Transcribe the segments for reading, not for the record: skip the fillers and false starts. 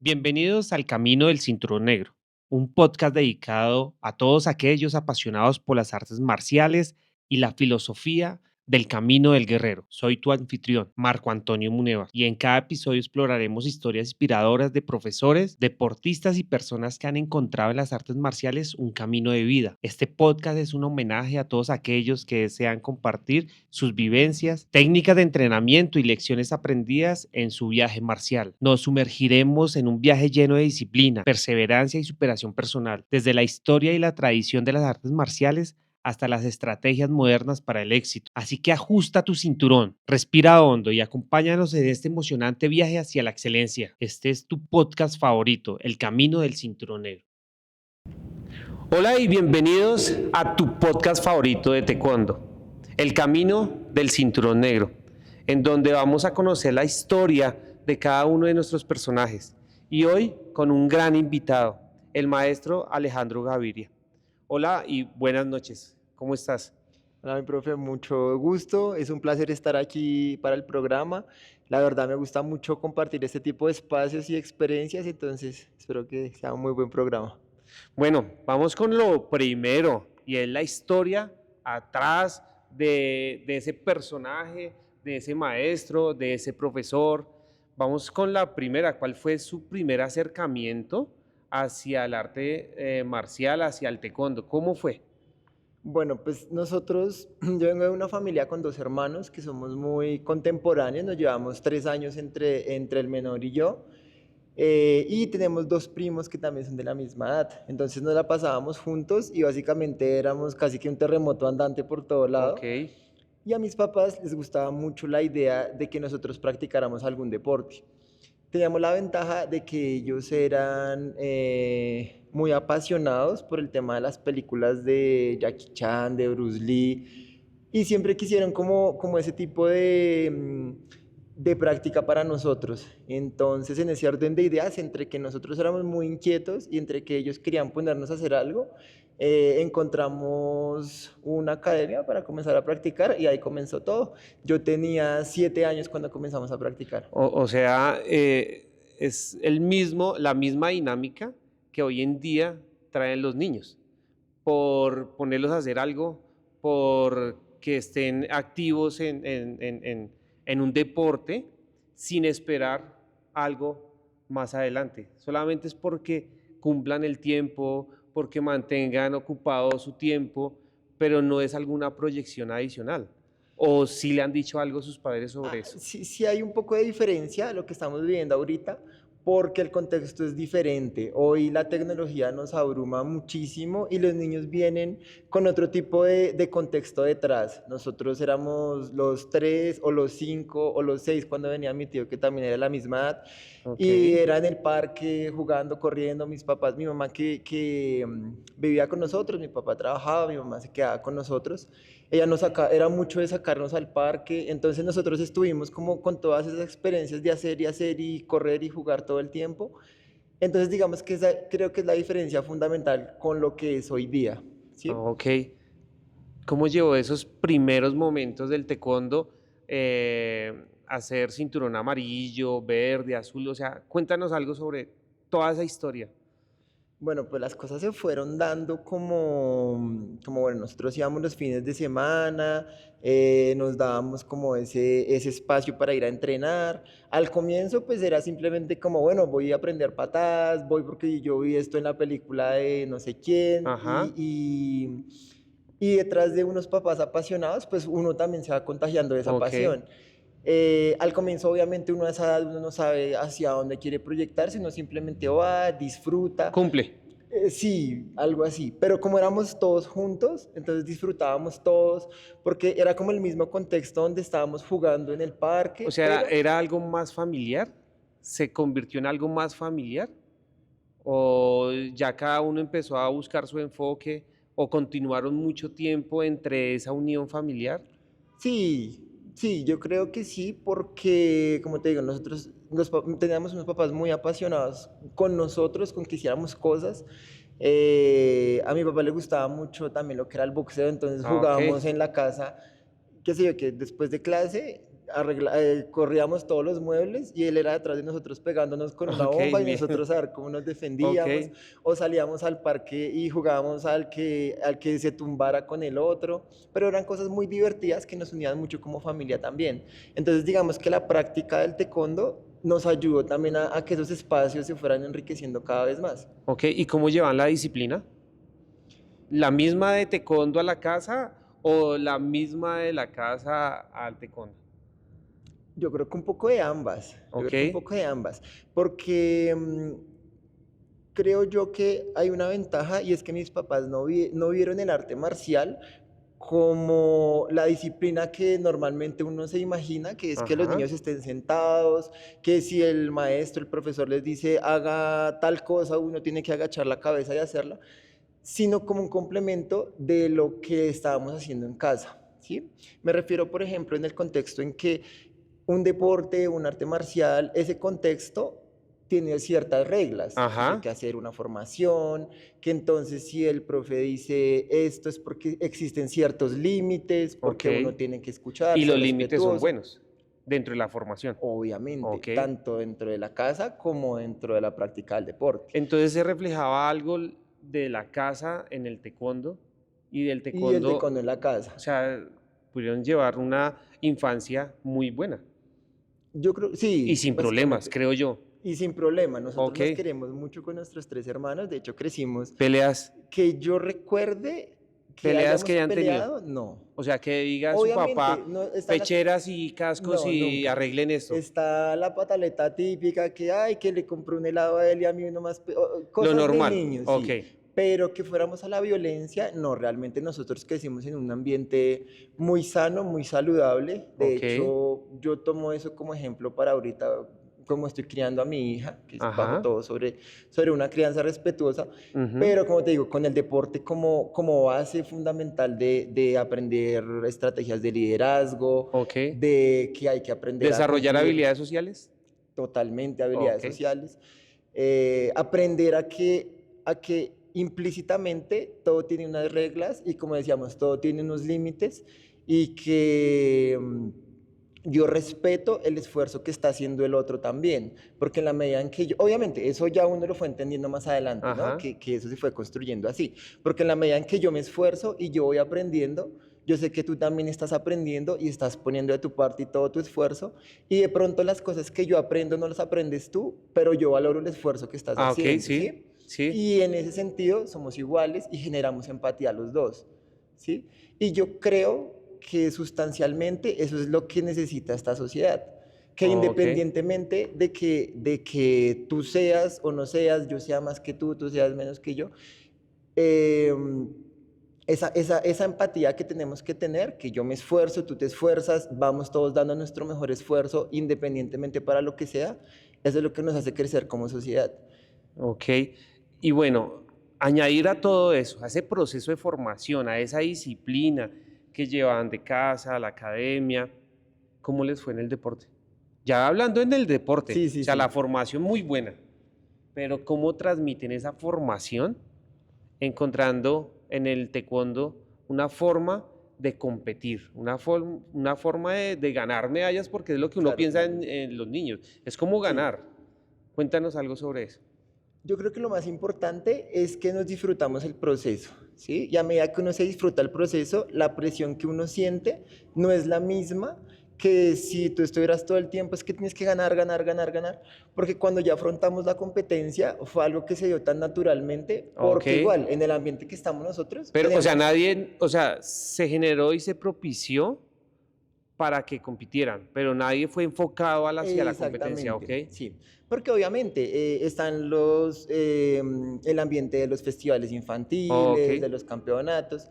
Bienvenidos al Camino del Cinturón Negro, un podcast dedicado a todos aquellos apasionados por las artes marciales y la filosofía del camino del guerrero. Soy tu anfitrión, Marco Antonio Muneva, y en cada episodio exploraremos historias inspiradoras de profesores, deportistas y personas que han encontrado en las artes marciales un camino de vida. Este podcast es un homenaje a todos aquellos que desean compartir sus vivencias, técnicas de entrenamiento y lecciones aprendidas en su viaje marcial. Nos sumergiremos en un viaje lleno de disciplina, perseverancia y superación personal, desde la historia y la tradición de las artes marciales hasta las estrategias modernas para el éxito. Así que ajusta tu cinturón, respira hondo y acompáñanos en este emocionante viaje hacia la excelencia. Este es tu podcast favorito, El Camino del Cinturón Negro. Hola y bienvenidos a tu podcast favorito de Taekwondo, El Camino del Cinturón Negro, en donde vamos a conocer la historia de cada uno de nuestros personajes. Y hoy con un gran invitado, el maestro Alejandro Gaviria. Hola y buenas noches. ¿Cómo estás? Hola, mi profe, mucho gusto. Es un placer estar aquí para el programa. La verdad me gusta mucho compartir este tipo de espacios y experiencias, entonces espero que sea un muy buen programa. Bueno, vamos con lo primero y es la historia atrás de ese personaje, de ese maestro, de ese profesor. Vamos con la primera. ¿Cuál fue su primer acercamiento hacia el arte marcial, hacia el taekwondo? ¿Cómo fue? Bueno, pues nosotros, yo vengo de una familia con dos hermanos que somos muy contemporáneos, nos llevamos 3 años entre el menor y yo, y tenemos dos primos que también son de la misma edad, entonces nos la pasábamos juntos y básicamente éramos casi que un terremoto andante por todo Ok, lado. Y a mis papás les gustaba mucho la idea de que nosotros practicáramos algún deporte. Teníamos la ventaja de que ellos eran muy apasionados por el tema de las películas de Jackie Chan, de Bruce Lee, y siempre quisieron como ese tipo de práctica para nosotros. Entonces, en ese orden de ideas, entre que nosotros éramos muy inquietos y entre que ellos querían ponernos a hacer algo, encontramos una academia para comenzar a practicar y ahí comenzó todo. Yo tenía 7 años cuando comenzamos a practicar. o sea, es la misma dinámica que hoy en día traen los niños, por ponerlos a hacer algo, por que estén activos en un deporte sin esperar algo más adelante. Solamente es porque cumplan el tiempo, porque mantengan ocupado su tiempo, pero no es alguna proyección adicional. O si le han dicho algo a sus padres sobre eso. Sí, sí hay un poco de diferencia a lo que estamos viviendo ahorita, porque el contexto es diferente. Hoy la tecnología nos abruma muchísimo y los niños vienen con otro tipo de contexto detrás. Nosotros éramos los 3 o los 5 o los 6 cuando venía mi tío, que también era de la misma edad, Ok. y era en el parque jugando, corriendo, mis papás, mi mamá vivía con nosotros, mi papá trabajaba, mi mamá se quedaba con nosotros. Ella era mucho de sacarnos al parque, entonces nosotros estuvimos como con todas esas experiencias de hacer y hacer y correr y jugar todo el tiempo. Entonces digamos que creo que es la diferencia fundamental con lo que es hoy día, ¿sí? Ok. ¿Cómo llevó esos primeros momentos del taekwondo a ser cinturón amarillo, verde, azul? O sea, cuéntanos algo sobre toda esa historia. Bueno, pues las cosas se fueron dando como bueno, nosotros íbamos los fines de semana, nos dábamos como ese espacio para ir a entrenar. Al comienzo, pues era simplemente como, bueno, voy a aprender patadas, voy porque yo vi esto en la película de no sé quién, Ajá. y detrás de unos papás apasionados, pues uno también se va contagiando de esa Ok. pasión. Al comienzo, obviamente, uno a esa edad uno no sabe hacia dónde quiere proyectarse, uno simplemente va, disfruta. Cumple. Sí, algo así. Pero como éramos todos juntos, entonces disfrutábamos todos, porque era como el mismo contexto donde estábamos jugando en el O parque, sea, pero ¿era algo más familiar? ¿Se convirtió en algo más familiar? ¿O ya cada uno empezó a buscar su enfoque? ¿O continuaron mucho tiempo entre esa unión familiar? sí, sí, yo creo que sí, porque, como te digo, nosotros teníamos unos papás muy apasionados con nosotros, con que hiciéramos cosas. A mi papá le gustaba mucho también lo que era el boxeo, entonces Ah, ok. jugábamos en la casa, qué sé yo, que después de clase corríamos todos los muebles y él era detrás de nosotros pegándonos con una Ok, bomba y bien. nosotros a ver cómo nos Ok. defendíamos, o salíamos al parque y jugábamos al que se tumbara con el otro, pero eran cosas muy divertidas que nos unían mucho como familia también. Entonces digamos que la práctica del taekwondo nos ayudó también a que esos espacios se fueran enriqueciendo cada vez más. Ok, ¿y cómo llevan la disciplina? ¿La misma de taekwondo a la casa o la misma de la casa al taekwondo? Yo creo que un poco de ambas, yo Ok. creo que un poco de ambas, porque creo yo que hay una ventaja y es que mis papás no vieron el arte marcial como la disciplina que normalmente uno se imagina, que es que los Ajá. niños estén sentados, que si el maestro, el profesor les dice haga tal cosa, uno tiene que agachar la cabeza y hacerla, sino como un complemento de lo que estábamos haciendo en casa, ¿sí? Me refiero, por ejemplo, en el contexto en que un deporte, un arte marcial, ese contexto tiene ciertas reglas, que hay Ajá. que hacer una formación, que entonces si el profe dice esto es porque existen ciertos límites, Ok. porque uno tiene que escuchar, Y ser los límites son respetuoso, buenos dentro de la formación. obviamente, Ok. tanto dentro de la casa como dentro de la práctica del deporte. Entonces se reflejaba algo de la casa en el taekwondo y del Y el taekwondo, taekwondo en la o casa. sea, pudieron llevar una infancia muy buena Yo creo, y sí, sin problemas, básicamente. creo yo. Y sin problema, nosotros Ok. nos queremos mucho con nuestros tres hermanos, de hecho crecimos. Peleas, Que yo recuerde que peleas que hayamos hayan tenido. peleado, no. O sea, que diga a su Obviamente, papá, no están las... pecheras y cascos No, y nunca. arreglen esto. Está la pataleta típica que, ay, que le compré un helado a él y a mí uno más... Lo Cosas de normal. niños, Ok. sí. Pero que fuéramos a la violencia, no, realmente nosotros crecimos en un ambiente muy sano, muy saludable. De Ok. hecho, yo tomo eso como ejemplo para ahorita, como estoy criando a mi hija, que es bajo Ajá. todo sobre una crianza respetuosa. Ujú. Pero como te digo, con el deporte como base fundamental de aprender estrategias de liderazgo, Ok. de que hay que aprender a Desarrollar cumplir habilidades sociales. totalmente habilidades Ok. sociales, aprender a que implícitamente todo tiene unas reglas y como decíamos, todo tiene unos límites y que yo respeto el esfuerzo que está haciendo el otro también, porque en la medida en que yo, obviamente, eso ya uno lo fue entendiendo más adelante, ¿no? Ajá. Que eso se fue construyendo así, porque en la medida en que yo me esfuerzo y yo voy aprendiendo, yo sé que tú también estás aprendiendo y estás poniendo de tu parte y todo tu esfuerzo, y de pronto las cosas que yo aprendo no las aprendes tú, pero yo valoro el esfuerzo que estás Ah, ok, haciendo, sí. ¿sí? Sí. Y en ese sentido somos iguales y generamos empatía los dos, ¿sí? Y yo creo que sustancialmente eso es lo que necesita esta sociedad. Que Ok. independientemente de que tú seas o no seas, yo sea más que tú seas menos que yo, eh, esa empatía que tenemos que tener, que yo me esfuerzo, tú te esfuerzas, vamos todos dando nuestro mejor esfuerzo independientemente para lo que sea, eso es lo que nos hace crecer como sociedad. Ok. Y bueno, añadir a todo eso, a ese proceso de formación, a esa disciplina que llevaban de casa a la academia, ¿cómo les fue en el deporte? Ya hablando en el deporte, Sí, o sí, sea, la sí. formación muy buena, pero ¿cómo transmiten esa formación encontrando en el taekwondo una forma de competir, una forma de ganar medallas, porque es lo que uno Claro, piensa claro. en los niños, es como Sí. ganar. Cuéntanos algo sobre eso. Yo creo que lo más importante es que nos disfrutamos el proceso, ¿sí? Y a medida que uno se disfruta el proceso, la presión que uno siente no es la misma que si tú estuvieras todo el tiempo, es que tienes que ganar, ganar, ganar, ganar, porque cuando ya afrontamos la competencia fue algo que se dio tan naturalmente, Ok, porque igual en el ambiente que estamos nosotros pero, o sea, tenemos nadie, o sea, se generó y se propició para que compitieran, pero nadie fue enfocado hacia la competencia, ¿ok? exactamente, sí. Porque obviamente están el ambiente de los festivales Ok, infantiles, de los campeonatos,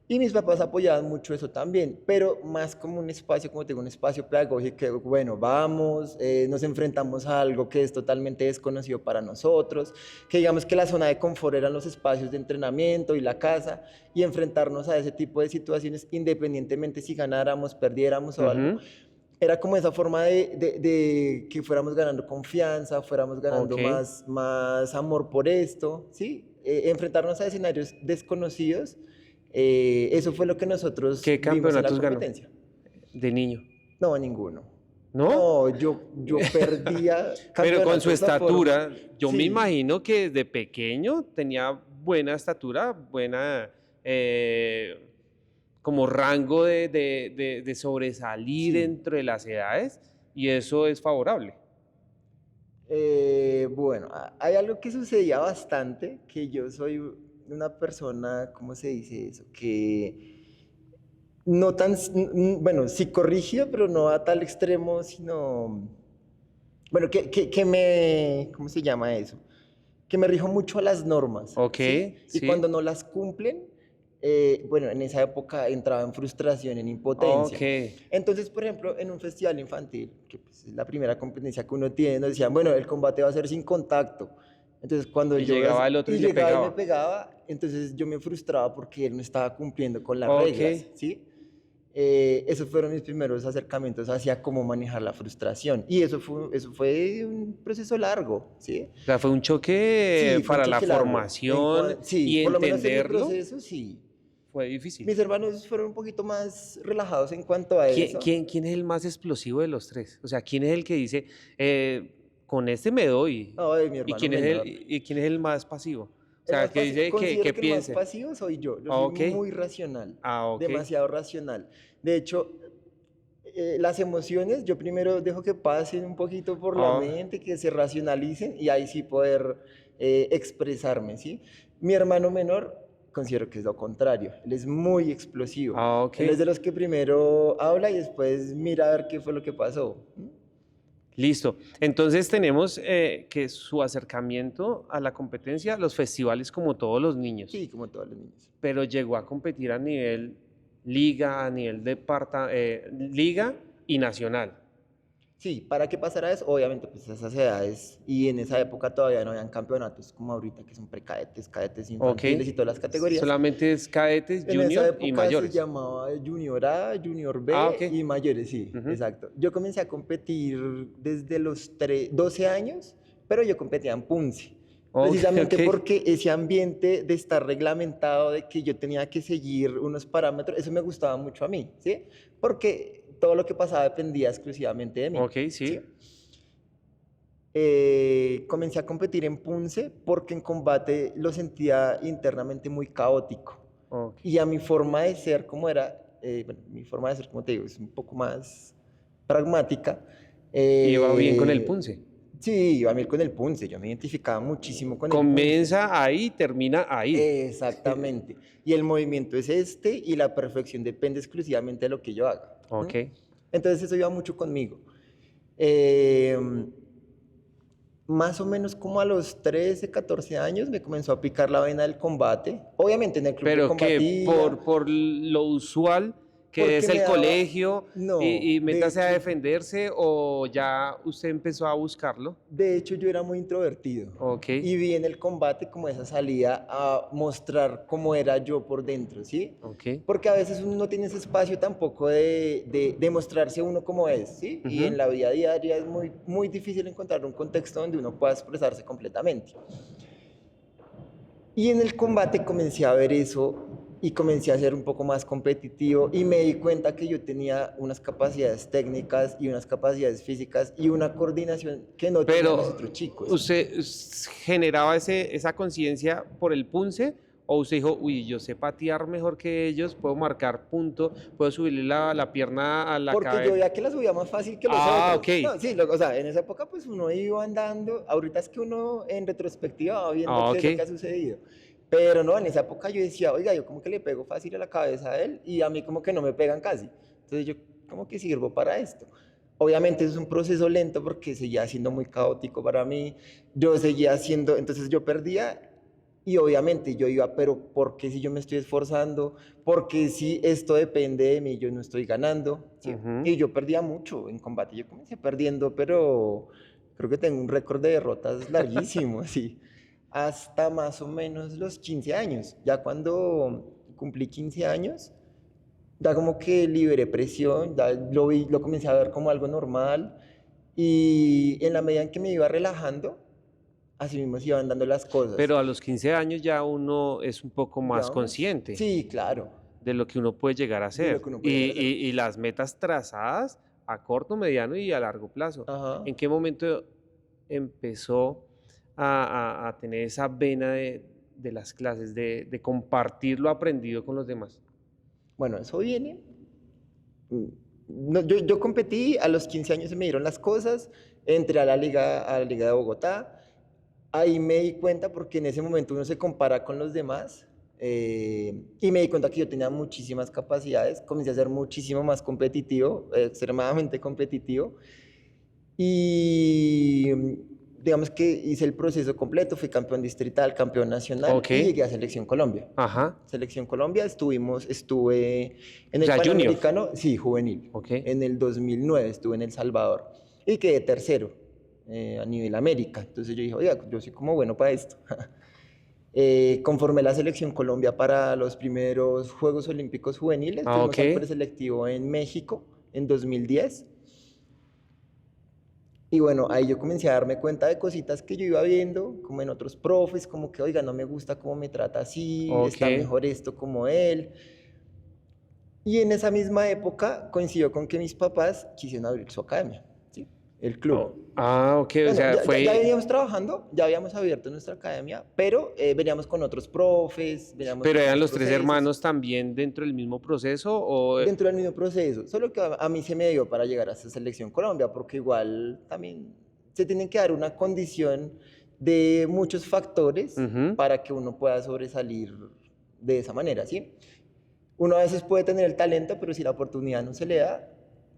y mis papás apoyaban mucho eso también, pero más como un espacio, como tengo un espacio pedagógico, que bueno, vamos, nos enfrentamos a algo que es totalmente desconocido para nosotros, que digamos que la zona de confort eran los espacios de entrenamiento y la casa, y enfrentarnos a ese tipo de situaciones, independientemente si ganáramos, perdiéramos o algo, ujú, era como esa forma de que fuéramos ganando confianza, fuéramos ok. ganando más amor por esto, ¿sí? Enfrentarnos a escenarios desconocidos, eso fue lo que nosotros ¿Qué vimos en la campeonatos ganó competencia. de niño? No, ninguno. ¿no? No, yo perdía Pero con su campeonatos a forma. estatura, yo me Sí, imagino que desde pequeño tenía buena estatura, buena eh, como rango de sobresalir sí. dentro de las edades y eso es favorable. Bueno, hay algo que sucedía bastante, que yo soy una persona, ¿cómo se dice eso? Que no tan, bueno, sí corrigía, pero no a tal extremo, sino, bueno, ¿cómo se llama eso? Que me rijo mucho a las normas, Ok, ¿sí? Y cuando sí. no las cumplen, bueno, en esa época entraba en frustración, en Ok. impotencia. Entonces, por ejemplo, en un festival infantil, que pues, es la primera competencia que uno tiene, nos decían, bueno, el combate va a ser sin contacto. Entonces, cuando Y yo llegaba el otro y y le llegaba y me pegaba. pegaba, entonces yo me frustraba porque él no estaba cumpliendo con las Ok. reglas, ¿sí? Esos fueron mis primeros acercamientos hacia cómo manejar la frustración. Y eso fue un proceso largo, ¿sí? O sea, fue un choque Sí, fue un para la choque largo. formación Sí, y por lo menos en mi entenderlo proceso, sí. fue difícil. Mis hermanos fueron un poquito más relajados en cuanto a ¿Quién, eso. quién, quién es el más explosivo de los tres? O sea, ¿quién es el que dice, con este me doy? Ay, mi ¿Y hermano quién es el, menor. y quién es el más pasivo? O El sea, más que dice considero que que el más piense. pasivo soy yo. Yo Ah, soy ok. muy racional, Ah, ok. demasiado racional. De hecho, las emociones, yo primero dejo que pasen un poquito por la Ah, mente, que se racionalicen y ahí sí poder expresarme, ¿sí? Mi hermano menor considero que es lo contrario, él es muy explosivo. ah, ok. Él es de los que primero habla y después mira a ver qué fue lo que pasó. Listo. Entonces tenemos que su acercamiento a la competencia, los festivales como todos los niños, Sí, como todos los niños. pero llegó a competir a nivel liga, a nivel liga y nacional. Sí, para que pasara eso, obviamente, pues esas edades, y en esa época todavía no habían campeonatos como ahorita, que son precadetes, cadetes Ok. infantiles y todas las categorías. solamente es cadetes, En esa junior y época se mayores. llamaba Junior A, Junior Ah, ok. B y mayores, sí, Ujú. exacto. Yo comencé a competir desde los 12 años, pero yo competía en Punce, Ok, ok. precisamente porque ese ambiente de estar reglamentado, de que yo tenía que seguir unos parámetros, eso me gustaba mucho a mí, ¿sí? Porque todo lo que pasaba dependía exclusivamente de mí, Ok, sí. ¿sí? Comencé a competir en Punce porque en combate lo sentía internamente muy caótico. Ok. Y a mi forma de ser, como era, bueno, mi forma de ser, como te digo, es un poco más pragmática. Iba bien con el eh, punce. sí, iba a ir con el Punce, yo me identificaba muchísimo con el Punce. Comienza ahí, termina ahí. Exactamente. Y el movimiento es este y la perfección depende exclusivamente de lo que yo haga. Ok. Entonces eso iba mucho conmigo. Eh, Más o menos como a los 13, 14 años me comenzó a picar la vena del combate. Obviamente en el club yo Pero que combatía, por lo usual que porque es me el daba, colegio no, y métase a defenderse o ya usted empezó a buscarlo. de hecho yo era muy introvertido Ok, y vi en el combate como esa salida a mostrar cómo era yo por dentro, ¿sí? ok. Porque a veces uno no tiene ese espacio tampoco de mostrarse uno como es, ¿sí? Y en Ujú. la vida diaria es muy, muy difícil encontrar un contexto donde uno pueda expresarse completamente. Y en el combate comencé a ver eso y comencé a ser un poco más competitivo y me di cuenta que yo tenía unas capacidades técnicas y unas capacidades físicas y una coordinación que no tenían los otros Pero chicos. usted generaba esa conciencia por el punce o usted dijo, uy, yo sé patear mejor que ellos, puedo marcar punto, puedo subirle la pierna a la Porque yo cabeza. veía que la subía más fácil que los Ah, otros. ok. No, sí, o sea, en esa época pues uno iba andando, ahorita es que uno en retrospectiva va viendo Ah, qué ok. es lo que ha sucedido. Pero no, en esa época yo decía, oiga, yo como que le pego fácil a la cabeza a él y a mí como que no me pegan casi. Entonces yo como que sirvo para esto. Obviamente es un proceso lento porque seguía siendo muy caótico para mí. Yo seguía haciendo, entonces yo perdía y obviamente yo iba, pero ¿por qué si yo me estoy esforzando? Porque si esto depende de mí, yo no estoy ganando, ¿sí? Ujú. Y yo perdía mucho en combate. Yo comencé perdiendo, pero creo que tengo un récord de derrotas larguísimo, así. Hasta más o menos los 15 años. Ya cuando cumplí 15 años, ya como que liberé presión, ya lo comencé a ver como algo normal. Y en la medida en que me iba relajando, así mismo se iban dando las cosas. Pero a los 15 años ya uno es un poco más Ya unos, consciente sí, claro, de lo que uno puede llegar a de lo hacer que uno puede llegar y, a hacer. y las metas trazadas a corto, mediano y a largo plazo. Ajá. ¿En qué momento empezó a tener esa vena de las clases, de compartir lo aprendido con los demás? Bueno, eso viene. mm, no, yo competí, a los 15 años se me dieron las cosas, entré a la Liga de Bogotá. Ahí me di cuenta porque en ese momento uno se compara con los demás, y me di cuenta que yo tenía muchísimas capacidades, comencé a ser muchísimo más competitivo, extremadamente competitivo. Y digamos que hice el proceso completo, fui campeón distrital, campeón nacional Ok, y llegué a Selección Colombia. ajá, Selección Colombia, estuve en o el sea, junior, Panamericano, sí, juvenil. ok, En el 2009 estuve en El Salvador y quedé tercero a nivel América. Entonces yo dije, oiga, yo soy como bueno para esto. Conformé la Selección Colombia para los primeros Juegos Olímpicos Juveniles. ah, ok, Fuimos al preselectivo en México en 2010. Y bueno, ahí yo comencé a darme cuenta de cositas que yo iba viendo, como en otros profes, como que, oiga, no me gusta cómo me trata así, ok. está mejor esto como él. Y en esa misma época coincidió con que mis papás quisieron abrir su academia, ¿sí? El club. Ok, o Bueno, sea, ya fue, veníamos trabajando, ya habíamos abierto nuestra academia, pero veníamos con otros profes, veníamos pero con eran otros los tres procesos, hermanos también dentro del mismo proceso o, dentro del mismo proceso. Solo que a mí se me dio para llegar a esta selección Colombia, porque igual también se tiene que dar una condición de muchos factores ujú, para que uno pueda sobresalir de esa manera, ¿sí? Uno a veces puede tener el talento, pero si la oportunidad no se le da,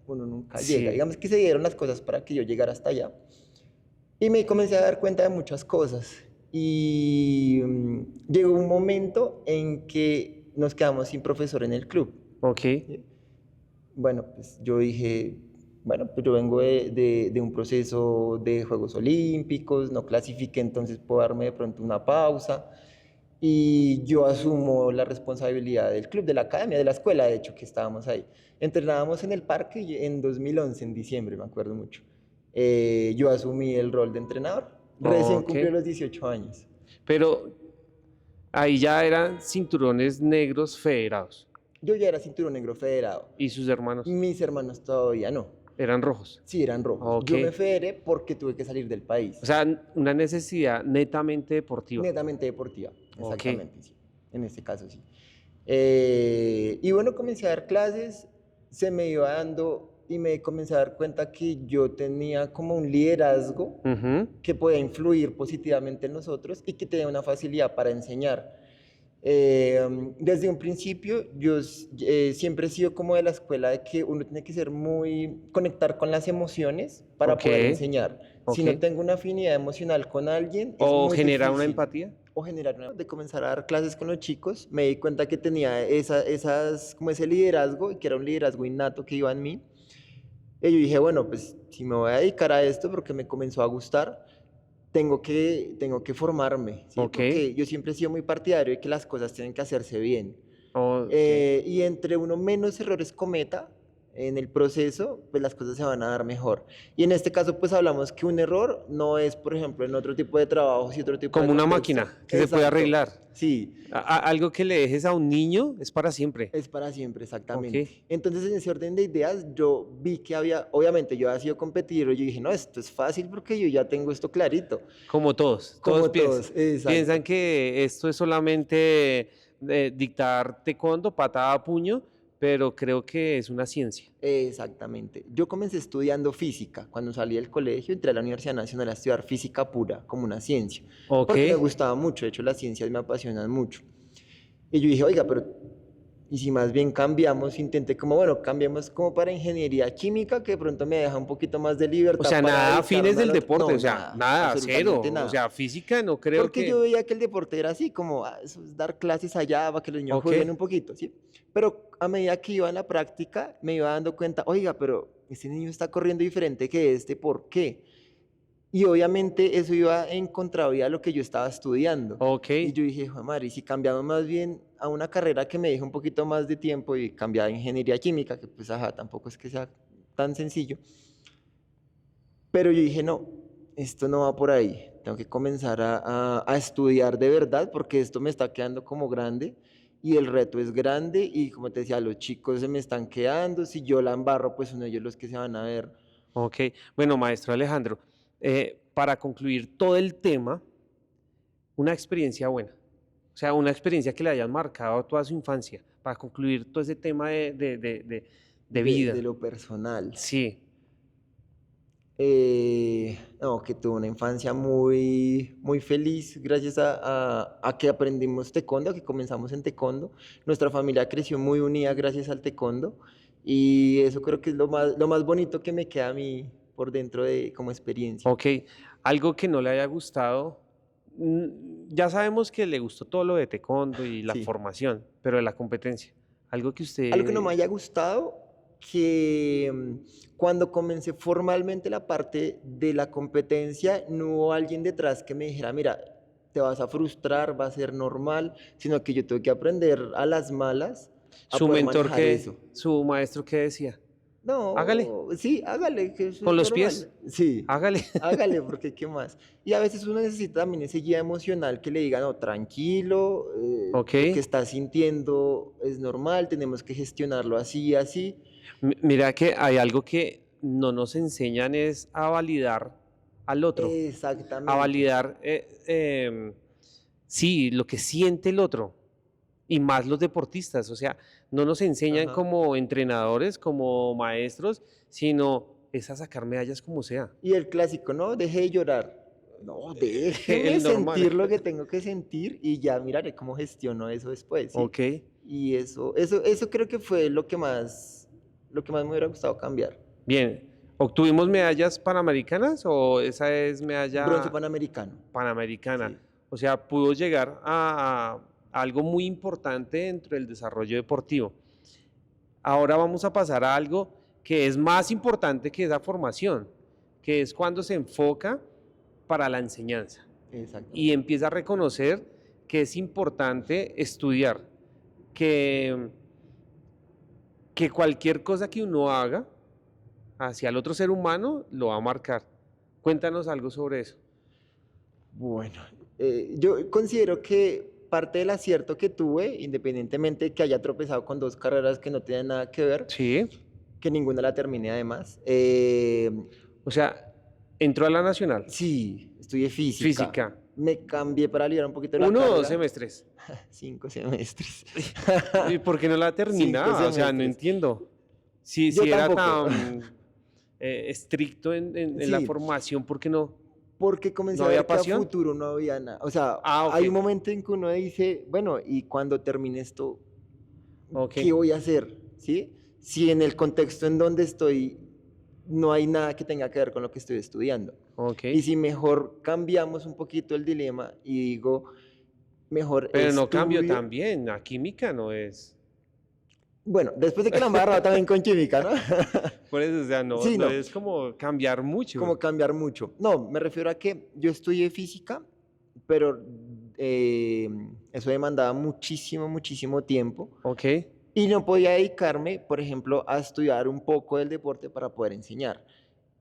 uno nunca llega. sí, Digamos que se dieron las cosas para que yo llegara hasta allá. Y me comencé a dar cuenta de muchas cosas. Y llegó un momento en que nos quedamos sin profesor en el club. ok, ¿Sí? Bueno, pues yo dije, bueno, pues yo vengo de un proceso de Juegos Olímpicos, no clasifiqué, entonces puedo darme de pronto una pausa. Y yo asumo la responsabilidad del club, de la academia, de la escuela, de hecho, que estábamos ahí. Entrenábamos en el parque en 2011, en diciembre, me acuerdo mucho. Yo asumí el rol de entrenador. Recién ok. cumplí los 18 años. Pero ahí ya eran cinturones negros federados Yo ya era cinturón negro federado. y sus hermanos Mis hermanos todavía no. eran rojos. Sí, eran rojos. Ok. Yo me federé porque tuve que salir del O país. sea, una necesidad netamente deportiva. Netamente deportiva, Ok, exactamente, sí. En este caso, sí. Y bueno, comencé a dar clases, se me iba dando y me comencé a dar cuenta que yo tenía como un liderazgo ujú, que podía influir positivamente en nosotros y que tenía una facilidad para enseñar. Desde un principio yo siempre he sido como de la escuela de que uno tiene que ser muy, conectar con las emociones para ok, poder enseñar. Si ok. no tengo una afinidad emocional con alguien, es O muy generar una difícil. empatía. O generar una... De comenzar a dar clases con los chicos, me di cuenta que tenía como ese liderazgo y que era un liderazgo innato que iba en mí. Y yo dije, bueno, pues si me voy a dedicar a esto porque me comenzó a gustar, tengo que formarme, ¿sí? Ok, Porque yo siempre he sido muy partidario de que las cosas tienen que hacerse bien. ok. Y entre uno menos errores cometa en el proceso, pues las cosas se van a dar mejor. Y en este caso, pues hablamos que un error no es, por ejemplo, en otro tipo de trabajos y otro tipo de Como una contexto. máquina que se puede Exacto, arreglar. sí. Algo que le dejes a un niño es para siempre. Es para siempre, Ok. exactamente. Entonces, en ese orden de ideas, yo vi que había, obviamente yo había sido competidor, yo dije, no, esto es fácil porque yo ya tengo esto clarito, Como todos, todos como todos, piensan exacto, que esto es solamente dictar taekwondo, patada a puño, pero creo que es una ciencia. exactamente. Yo comencé estudiando física, cuando salí del colegio, entré a la Universidad Nacional a estudiar física pura, como una ciencia, Ok, porque me gustaba mucho, de hecho las ciencias me apasionan mucho. Y yo dije, oiga, pero ¿y si más bien cambiamos? Intenté como, bueno, cambiemos como para ingeniería química, que de pronto me deja un poquito más de o libertad sea, para nada afines dedicarme a del lo otro. deporte, o No, sea, nada, nada, absolutamente cero, o nada. sea, física no creo Porque yo que... veía que el deporte era así, como eso es dar clases allá para que los niños Ok, jueguen un poquito, ¿sí? Pero a medida que iba en la práctica, me iba dando cuenta, oiga, pero este niño está corriendo diferente que este, ¿por qué? Y obviamente eso iba en contravía a lo que yo estaba estudiando. ok, Y yo dije, joder, madre, ¿y si cambiamos más bien a una carrera que me deje un poquito más de tiempo y cambiar a ingeniería química, que pues, ajá, tampoco es que sea tan sencillo? Pero yo dije, no, esto no va por ahí. Tengo que comenzar a estudiar de verdad porque esto me está quedando como grande. y el reto es grande y como te decía, los chicos se me están quedando, si yo la embarro, pues son ellos los que se van a ver. Ok, bueno, maestro Alejandro, para concluir todo el tema, una experiencia buena, o sea, una experiencia que le haya marcado toda su infancia, para concluir todo ese tema de De vida. lo personal. Sí, No, que tuve una infancia muy, muy feliz gracias a que aprendimos taekwondo, que comenzamos en taekwondo. Nuestra familia creció muy unida gracias al taekwondo y eso creo que es lo más bonito que me queda a mí por dentro de como experiencia. ok, algo que no le haya gustado, ya sabemos que le gustó todo lo de taekwondo y la Sí. formación, pero de la competencia, algo que Algo que no me usted, haya gustado, que cuando comencé formalmente la parte de la competencia, no hubo alguien detrás que me dijera, mira, te vas a frustrar, va a ser normal, sino que yo tuve que aprender a las malas a su poder mentor, manejar eso. su maestro, ¿qué decía? Hágale, No, sí, hágale, que eso con es los pies, normal. Sí, hágale. hágale, porque qué más. Y a veces uno necesita también ese guía emocional que le diga, no, tranquilo, Ok, lo que estás sintiendo es normal, tenemos que gestionarlo así, así. mira que hay algo que no nos enseñan es a validar al otro, a Exactamente. validar, sí, lo que siente el otro, y más los deportistas, o sea, no nos enseñan Ajá. como entrenadores, como maestros, sino es a sacar medallas como sea. Y el clásico, no, deje de llorar. No, déjeme El normal. sentir lo que tengo que sentir y ya miraré cómo gestiono eso después, ¿sí? Ok, Y eso creo que fue lo que más me hubiera gustado cambiar. bien. ¿Obtuvimos medallas panamericanas o esa es Bronce medalla panamericano. panamericana? Sí. O sea, pudo llegar a algo muy importante dentro del desarrollo deportivo. Ahora vamos a pasar a algo que es más importante que esa formación, que es cuando se enfoca para la enseñanza y Exactamente. empieza a reconocer que es importante estudiar, que, que cualquier cosa que uno haga hacia el otro ser humano lo va a marcar. Cuéntanos algo sobre eso. Bueno, yo considero que parte del acierto que tuve, independientemente de que haya tropezado con dos carreras que no tienen nada que ver, Sí, que ninguna la terminé además, o sea, entró a la nacional, sí, estudié física. física, Me cambié para liberar un poquito la 1 o 2 carga. semestres. 5 semestres. ¿Y por qué no la Cinco terminaba? O sea, no semestres. entiendo. Si Yo era tampoco. tan estricto en la Sí, formación, ¿por qué no? porque comencé ¿No a había ver que a pasión? futuro no había nada. O sea, Ah, ok, hay un momento en que uno dice, bueno, y cuando termine esto, ok, ¿qué voy a hacer? ¿Sí? Si en el contexto en donde estoy no hay nada que tenga que ver con lo que estoy estudiando. ok. Y si mejor cambiamos un poquito el dilema y digo, mejor Pero no cambio estudio. también, la química no es. Bueno, después de que la embarrado también con química, ¿no? Por eso, o sea, no, Sí, no no, es como cambiar mucho. como cambiar mucho. No, me refiero a que yo estudié física, pero eh, eso demandaba muchísimo, muchísimo tiempo Ok, y no podía dedicarme, por ejemplo, a estudiar un poco del deporte para poder enseñar.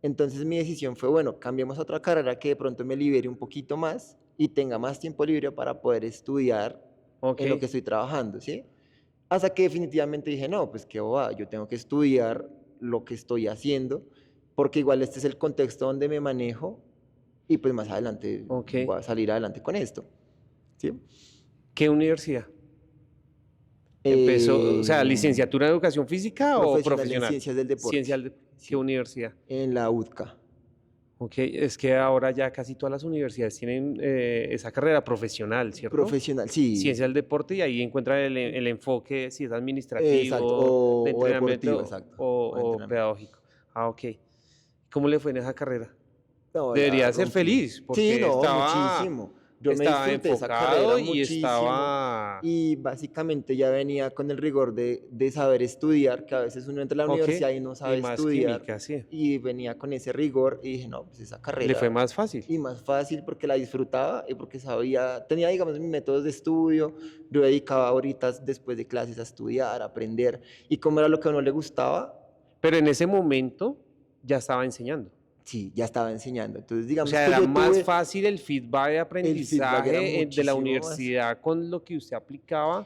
Entonces mi decisión fue, bueno, cambiemos a otra carrera que de pronto me libere un poquito más y tenga más tiempo libre para poder estudiar ok. en lo que estoy trabajando, ¿sí? Hasta que definitivamente dije, no, pues qué bobada, yo tengo que estudiar lo que estoy haciendo, porque igual este es el contexto donde me manejo y pues más adelante Ok. voy a salir adelante con esto, ¿sí? ¿Qué universidad? Empezó, o sea, Eh, licenciatura en educación física o Profesional en profesional. ciencias del deporte, ¿Qué sí, universidad? en la UTCA. Ok, es que ahora ya casi todas las universidades tienen esa carrera profesional, ¿cierto? Profesional, sí, Ciencia del deporte y ahí encuentra el enfoque, si es exacto, administrativo, de o deportivo, entrenamiento exacto, o o entrenamiento. pedagógico. Ah, ok. ¿Cómo le fue en esa carrera? No, la Debería ser rompí. feliz Sí, porque no, muchísimo. Yo me estaba disfruté esa carrera enfocado y muchísimo estaba, y básicamente ya venía con el rigor de saber estudiar, que a veces uno entra a la ok, universidad y no y sabe más estudiar química, sí. y venía con ese rigor y dije, no, pues esa Le fue carrera más fácil. y más fácil porque la disfrutaba y porque sabía, tenía digamos mis métodos de estudio, yo dedicaba horitas después de clases a estudiar, a aprender y como era lo que a uno le gustaba, Pero en ese momento ya estaba enseñando. sí, ya estaba enseñando. Entonces O digamos sea, que era yo más tuve, fácil el feedback de el feedback era aprendizaje de la muchísimo más. universidad con lo que usted aplicaba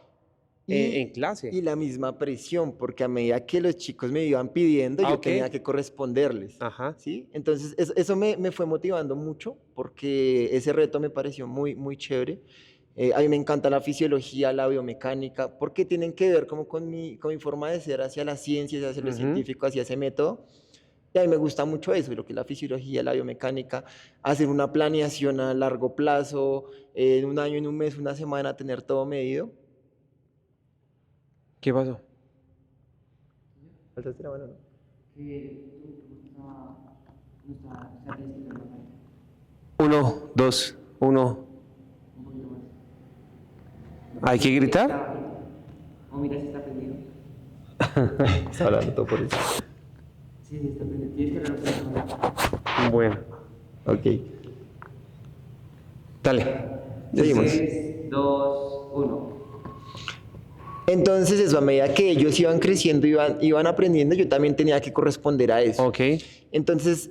en Y, clase. y la misma presión, porque a medida que los chicos me iban pidiendo, yo Ok. tenía que corresponderles, Ajá. ¿sí? Entonces, eso me fue motivando mucho, porque ese reto me pareció muy, muy chévere. A mí me encanta la fisiología, la biomecánica, porque tienen que ver como con mi forma de ser hacia las ciencias, hacia lo Ujú. científico, hacia ese método. Y a mí me gusta mucho eso, lo que es la fisiología, la biomecánica, hacer una planeación a largo plazo, en un año, en un mes, una semana, tener todo medido. ¿Qué pasó? ¿Alzaste la mano, no? Uno, dos, uno. ¿Hay que gritar? O mira si está prendido. Está hablando todo por eso. Sí, sí, está prendido. Tienes que verlo. Bueno, Ok. dale. Seguimos. 3, 2, 1. Entonces, eso, a medida que ellos iban creciendo, iban aprendiendo, yo también tenía que corresponder a eso. Ok. Entonces,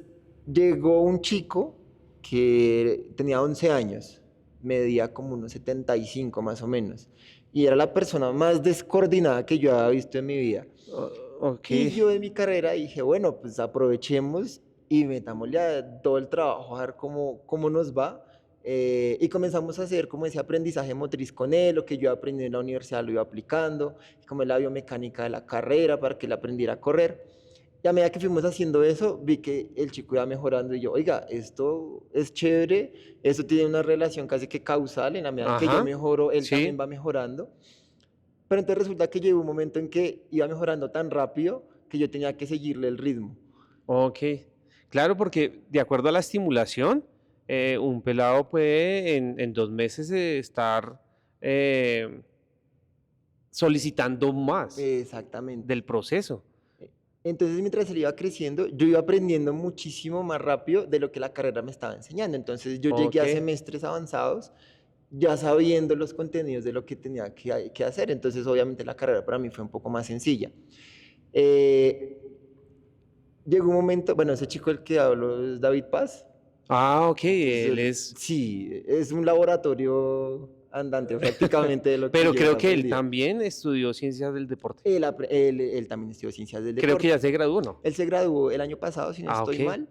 llegó un chico que tenía 11 años, medía como unos 75 más o menos, y era la persona más descoordinada que yo había visto en mi vida. Ok. Y yo en mi carrera dije, bueno, pues aprovechemos y metámosle a todo el trabajo a ver cómo nos va. Y comenzamos a hacer como ese aprendizaje motriz con él, lo que yo aprendí en la universidad lo iba aplicando, como la biomecánica de la carrera para que él aprendiera a correr. Y a medida que fuimos haciendo eso, vi que el chico iba mejorando y yo, oiga, esto es chévere, esto tiene una relación casi que causal, en la medida que yo Ajá. mejoro, él también Sí. va mejorando. Pero entonces resulta que llegó un momento en que iba mejorando tan rápido que yo tenía que seguirle el ritmo. Ok. Claro, porque de acuerdo a la estimulación, un pelado puede en 2 meses estar eh, solicitando más Exactamente. del proceso. Entonces, mientras él iba creciendo, yo iba aprendiendo muchísimo más rápido de lo que la carrera me estaba enseñando. Entonces, yo llegué Ok. a semestres avanzados ya sabiendo los contenidos de lo que tenía que hacer. Entonces, obviamente, la carrera para mí fue un poco más sencilla. Eh, Llegó un momento, bueno, ese chico el que hablo es David Paz. Ah, ok. Entonces, Él es. sí, es un laboratorio andante prácticamente de lo que Pero yo he creo que él aprendido. también estudió ciencias del deporte. Él también estudió ciencias del Creo que deporte. ya se graduó, ¿no? Él se graduó el año pasado, si no Ah, estoy ok. mal,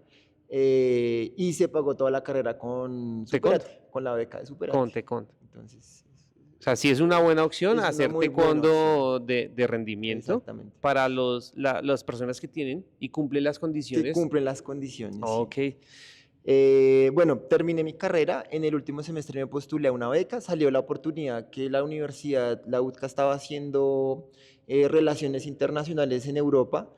y se pagó toda la carrera con Te conto. Superate, con la beca de Superate. Conte, conte. Entonces, O sea, sí es una buena opción es una hacer muy buena taekwondo opción. de rendimiento Exactamente. para las personas que tienen y cumplen las Que condiciones. cumplen las condiciones. Sí. Ok. Bueno, terminé mi carrera. En el último semestre me postulé a una beca. Salió la oportunidad que la universidad, la UTCA, estaba haciendo relaciones internacionales en Europa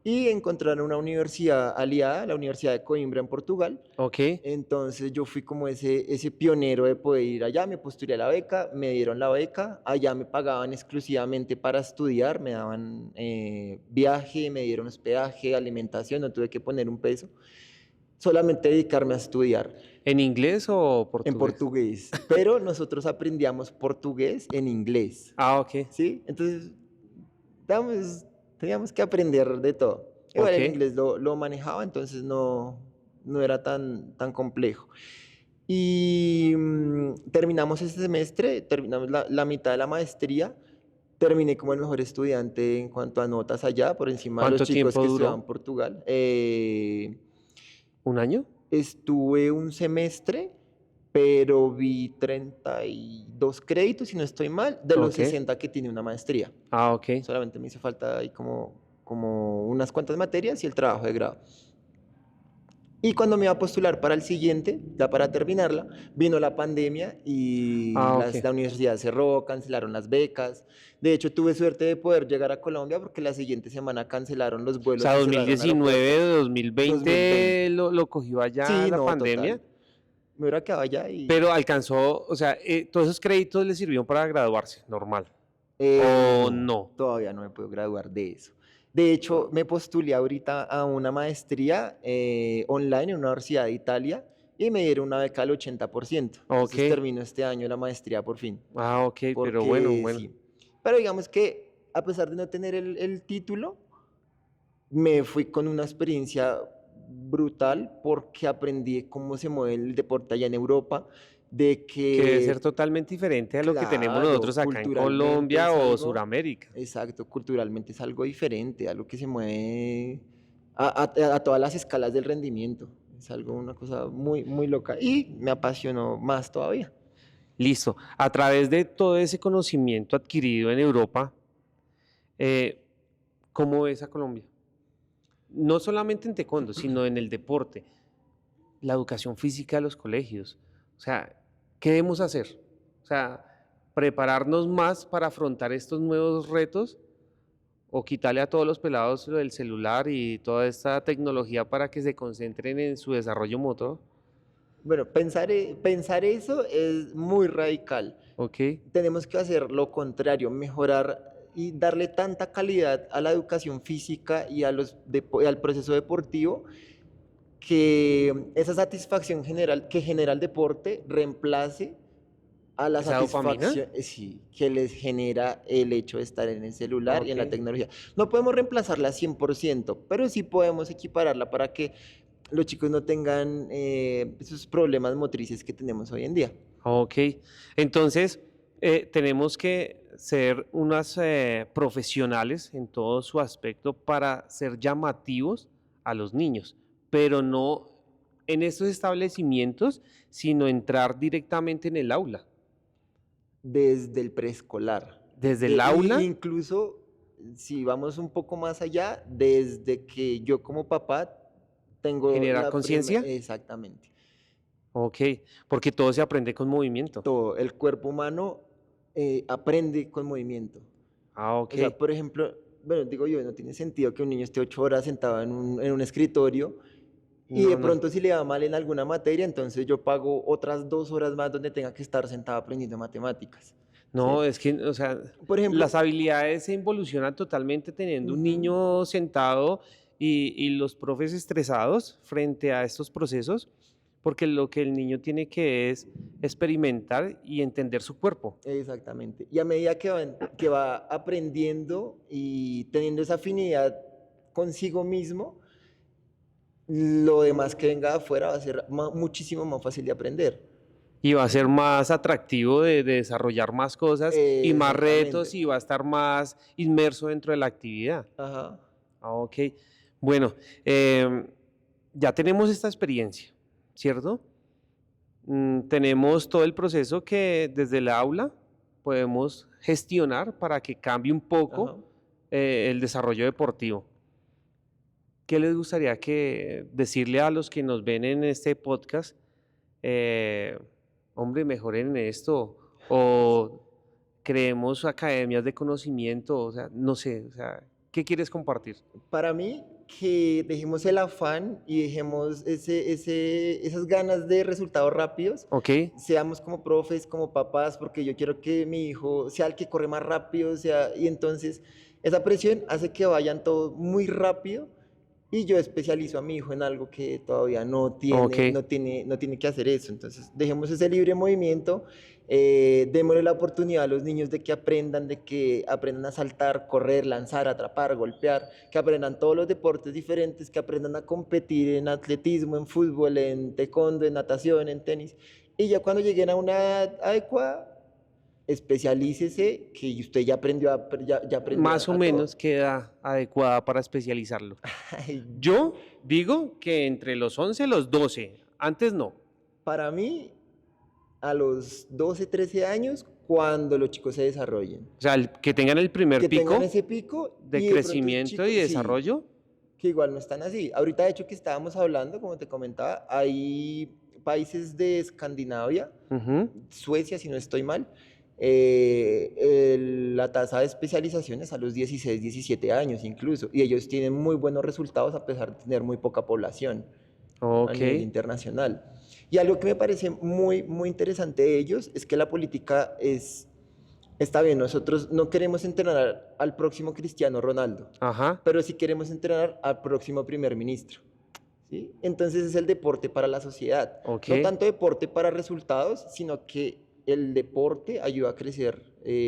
y encontraron una universidad aliada, la Universidad de Coimbra en Portugal. Ok. Entonces yo fui como ese pionero de poder ir allá, me postulé a la beca, me dieron la beca, allá me pagaban exclusivamente para estudiar, me daban viaje, me dieron hospedaje, alimentación, no tuve que poner un peso, solamente dedicarme a estudiar ¿En inglés o en portugués? portugués, pero nosotros aprendíamos portugués en inglés, Ah, ok. ¿sí? Entonces teníamos que aprender de todo. Igual Ok. el inglés lo manejaba, entonces no era tan complejo. Y terminamos ese semestre, terminamos la mitad de la maestría. Terminé como el mejor estudiante en cuanto a notas allá, por encima de los ¿Cuánto chicos tiempo que estudiaban duró? en Portugal. ¿Un año? Estuve un semestre, pero vi 32 créditos, si no estoy mal, de los Ok. 60 que tiene una maestría. Ah, ok. Solamente me hizo falta ahí como unas cuantas materias y el trabajo de grado. Y cuando me iba a postular para el siguiente, ya para terminarla, vino la pandemia y Ah, ok. la universidad cerró, cancelaron las becas. De hecho, tuve suerte de poder llegar a Colombia porque la siguiente semana cancelaron los O vuelos sea, y cerraron 2019, aeropuertos. 2020 2020. lo cogió allá Sí, la no, pandemia, total. Me hubiera quedado allá y pero alcanzó, o sea, todos esos créditos le sirvieron para graduarse, normal. ¿O no, no? todavía no me puedo graduar de eso. De hecho, me postulé ahorita a una maestría online en una universidad de Italia y me dieron una beca al 80%. Ok. Entonces termino este año la maestría por fin. Ah, ok, pero bueno, Porque bueno. sí. Pero digamos que a pesar de no tener el título, me fui con una experiencia brutal porque aprendí cómo se mueve el deporte allá en Europa. de Que debe ser que, totalmente diferente a lo que tenemos claro, nosotros acá en culturalmente Colombia es o algo, Suramérica. exacto, culturalmente es algo diferente, algo que se mueve a todas las escalas del rendimiento. Es algo, una cosa muy, muy loca y me apasionó más todavía. Listo. A través de todo ese conocimiento adquirido en Europa, eh, ¿cómo ves a Colombia? No solamente en taekwondo, sino en el deporte, la educación física de los colegios. O sea, ¿qué debemos hacer? O sea, prepararnos más para afrontar estos nuevos retos o quitarle a todos los pelados lo del celular y toda esta tecnología para que se concentren en su desarrollo motor. Bueno, pensar eso es muy radical. ¿Ok? Tenemos que hacer lo contrario, mejorar y darle tanta calidad a la educación física y al proceso deportivo que esa satisfacción general que genera el deporte reemplace a la ¿Esa dopamina? satisfacción, sí, que les genera el hecho de estar en el celular y en la Ok. tecnología. No podemos reemplazarla 100%, pero sí podemos equipararla para que los chicos no tengan esos problemas motrices que tenemos hoy en día. Ok. Entonces, tenemos que ser unas profesionales en todo su aspecto para ser llamativos a los niños, pero no en estos establecimientos, sino entrar directamente en el aula. Desde el preescolar. Desde el aula, Incluso, si vamos un poco más allá, desde que yo como papá tengo generar conciencia. exactamente, Ok, porque todo se aprende con movimiento. todo, el cuerpo humano aprende con movimiento. Ah, ok. O sea, por ejemplo, bueno, digo yo, no tiene sentido que un niño esté 8 horas sentado en un escritorio y de No, no. pronto si le va mal en alguna materia, entonces yo pago otras 2 horas más donde tenga que estar sentado aprendiendo matemáticas. ¿Sí? No, es que, o sea, Por ejemplo, las habilidades se involucionan totalmente teniendo un ujú, niño sentado y los profes estresados frente a estos procesos, porque lo que el niño tiene que es experimentar y entender su cuerpo. exactamente. Y a medida que va aprendiendo y teniendo esa afinidad consigo mismo, lo demás que venga de afuera va a ser muchísimo más fácil de aprender. Y va a ser más atractivo de desarrollar más cosas y más retos Exactamente. y va a estar más inmerso dentro de la actividad. Ajá. Ah, ok. Bueno, em, ya tenemos esta experiencia, ¿cierto? Tenemos todo el proceso que desde el aula podemos gestionar para que cambie un Ajá. poco el desarrollo deportivo. ¿Qué les gustaría que decirle a los que nos ven en este podcast? Eh, Hombre, mejoren en esto o creemos academias de conocimiento, o sea, no sé, o sea, ¿qué quieres compartir? Para mí, que dejemos el afán y dejemos esas ganas de resultados rápidos, ¿Ok? seamos como profes, como papás, porque yo quiero que mi hijo sea el que corre más rápido, y entonces esa presión hace que vayan todos muy rápido y yo especializo a mi hijo en algo que todavía no Ok. tiene, no tiene, no tiene que hacer eso. Entonces, dejemos ese libre movimiento, démosle la oportunidad a los niños de que aprendan a saltar, correr, lanzar, atrapar, golpear, que aprendan todos los deportes diferentes, que aprendan a competir en atletismo, en fútbol, en taekwondo, en natación, en tenis. Y ya cuando lleguen a una edad adecuada, especialícese, que usted ya aprendió Más o a todo. menos queda adecuada para especializarlo. Ay, Yo digo que entre los 11 y los 12, antes no. para mí, a los 12, 13 años, cuando los chicos se desarrollen. O sea, que tengan el primer Que tengan pico ese pico de y de pronto crecimiento chicos, y sí, desarrollo. que igual no están así. Ahorita, de hecho, que estábamos hablando, como te comentaba, hay países de Escandinavia, Ujú. Suecia, si no estoy mal, la tasa de especialización es a los 16, 17 años incluso, y ellos tienen muy buenos resultados a pesar de tener muy poca población a Ok, nivel internacional. Y algo que me parece muy, muy interesante de ellos es que la política está bien, nosotros no queremos entrenar al próximo Cristiano Ronaldo, ajá, pero sí queremos entrenar al próximo primer ministro. ¿Sí? Entonces es el deporte para la sociedad. ok. No tanto deporte para resultados, sino que el deporte ayuda a crecer,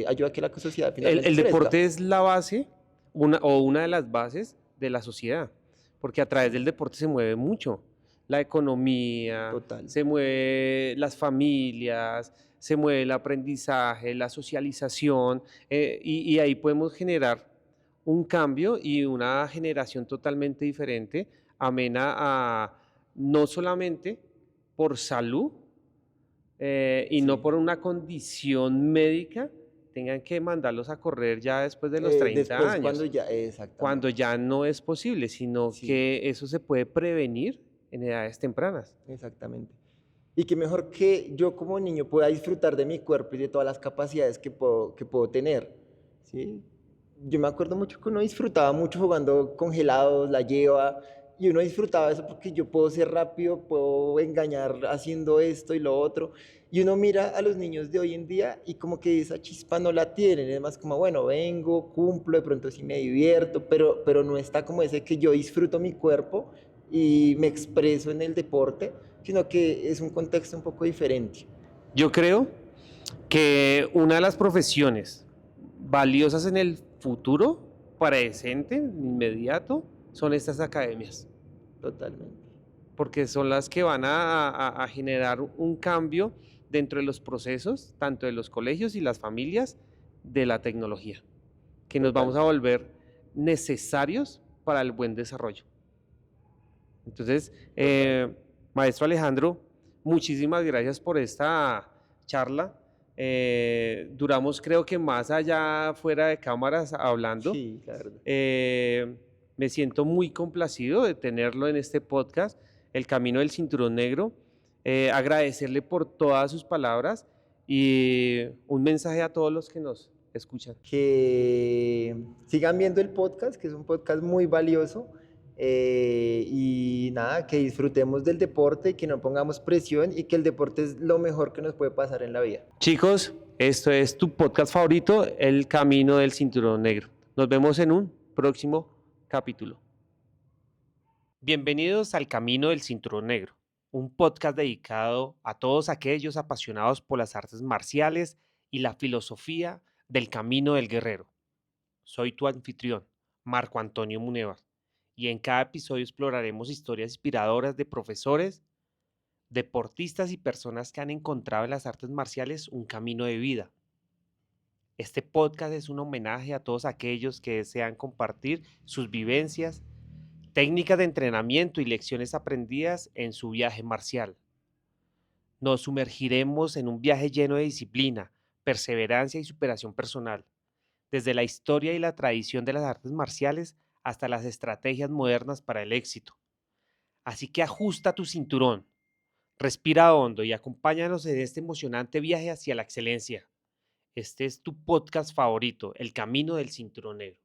ayuda a que la sociedad El finalmente crezca. deporte es la base, una de las bases de la sociedad, porque a través del deporte se mueve mucho. la economía, Total. se mueve las familias, se mueve el aprendizaje, la socialización, y ahí podemos generar un cambio y una generación totalmente diferente, amena a no solamente por salud, y no Sí. por una condición médica, tengan que mandarlos a correr ya después de los 30 Después, cuando años, ya, cuando exactamente. ya no es posible, sino Sí, que eso se puede prevenir en edades tempranas. exactamente. Y qué mejor que yo como niño pueda disfrutar de mi cuerpo y de todas las capacidades que puedo tener, ¿sí? Yo me acuerdo mucho que uno disfrutaba mucho jugando congelados, la lleva, y uno disfrutaba eso porque yo puedo ser rápido, puedo engañar haciendo esto y lo otro. Y uno mira a los niños de hoy en día y como que esa chispa no la tienen, es más como, bueno, vengo, cumplo, de pronto sí me divierto, pero no está como ese que yo disfruto mi cuerpo y me expreso en el deporte, sino que es un contexto un poco diferente. Yo creo que una de las profesiones valiosas en el futuro, presente, inmediato, son estas academias, Totalmente. porque son las que van a generar un cambio dentro de los procesos, tanto de los colegios y las familias, de la tecnología, que nos vamos Total. a volver necesarios para el buen desarrollo. Entonces, Total. maestro Alejandro, muchísimas gracias por esta charla. Duramos creo que más allá fuera de cámaras hablando. Sí, la verdad. Me siento muy complacido de tenerlo en este podcast, El Camino del Cinturón Negro. Agradecerle por todas sus palabras y un mensaje a todos los que nos escuchan. Que sigan viendo el podcast, que es un podcast muy valioso. Y nada, que disfrutemos del deporte, que no pongamos presión y que el deporte es lo mejor que nos puede pasar en la vida. Chicos, esto es tu podcast favorito, El Camino del Cinturón Negro. Nos vemos en un próximo capítulo. Bienvenidos al Camino del Cinturón Negro, un podcast dedicado a todos aquellos apasionados por las artes marciales y la filosofía del camino del guerrero. Soy tu anfitrión, Marco Antonio Munevar, y en cada episodio exploraremos historias inspiradoras de profesores, deportistas y personas que han encontrado en las artes marciales un camino de vida. Este podcast es un homenaje a todos aquellos que desean compartir sus vivencias, técnicas de entrenamiento y lecciones aprendidas en su viaje marcial. Nos sumergiremos en un viaje lleno de disciplina, perseverancia y superación personal, desde la historia y la tradición de las artes marciales hasta las estrategias modernas para el éxito. Así que ajusta tu cinturón, respira hondo y acompáñanos en este emocionante viaje hacia la excelencia. Este es tu podcast favorito, El Camino del Cinturón Negro.